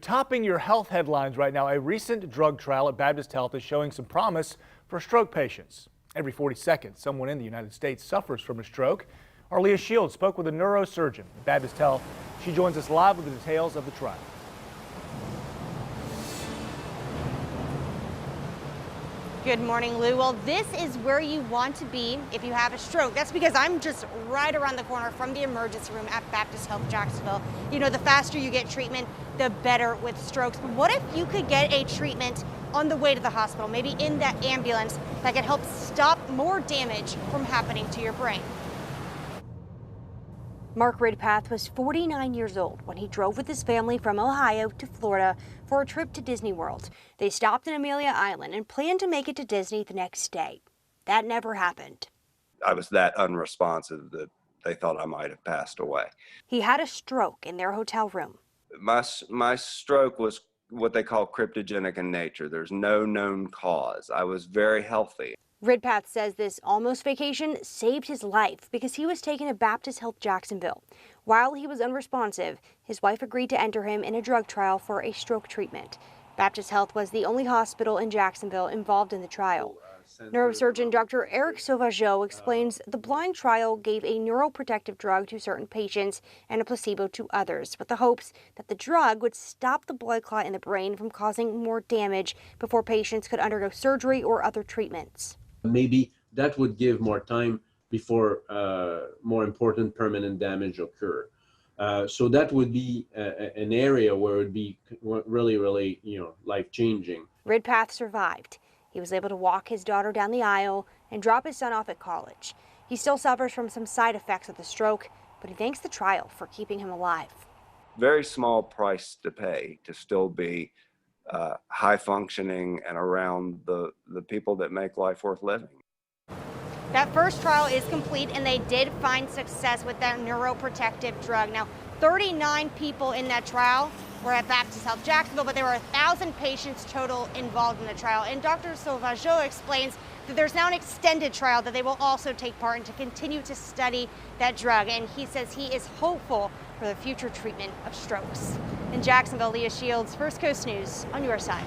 Topping your health headlines right now, a recent drug trial at Baptist Health is showing some promise for stroke patients. Every 40 seconds, someone in the United States suffers from a stroke. Our Leah Shields spoke with a neurosurgeon at Baptist Health. She joins us live with the details of the trial. Good morning, Lou. Well, this is where you want to be if you have a stroke. That's because I'm just right around the corner from the emergency room at Baptist Health Jacksonville. You know, the faster you get treatment, the better with strokes. But what if you could get a treatment on the way to the hospital, maybe in that ambulance, that could help stop more damage from happening to your brain? Mark Ridpath was 49 years old when he drove with his family from Ohio to Florida for a trip to Disney World. They stopped in Amelia Island and planned to make it to Disney the next day. That never happened. I was that unresponsive that they thought I might have passed away. He had a stroke in their hotel room. My stroke was what they call cryptogenic in nature. There's no known cause. I was very healthy. Ridpath says this almost vacation saved his life because he was taken to Baptist Health Jacksonville. While he was unresponsive, his wife agreed to enter him in a drug trial for a stroke treatment. Baptist Health was the only hospital in Jacksonville involved in the trial. Neurosurgeon Dr. Eric Sauvageau explains the blind trial gave a neuroprotective drug to certain patients and a placebo to others, with the hopes that the drug would stop the blood clot in the brain from causing more damage before patients could undergo surgery or other treatments. Maybe that would give more time before more important permanent damage occur. So that would be an area where it would be really, life-changing. Ridpath survived. He was able to walk his daughter down the aisle and drop his son off at college. He still suffers from some side effects of the stroke, but he thanks the trial for keeping him alive. Very small price to pay to still be high functioning and around the people that make life worth living. That first trial is complete, and they did find success with that neuroprotective drug. Now, 39 people in that trial were at Baptist Health Jacksonville, but there were 1,000 patients total involved in the trial. And Dr. Sauvageau explains that there's now an extended trial that they will also take part in to continue to study that drug. And he says he is hopeful for the future treatment of strokes. In Jacksonville, Leah Shields, First Coast News on your side.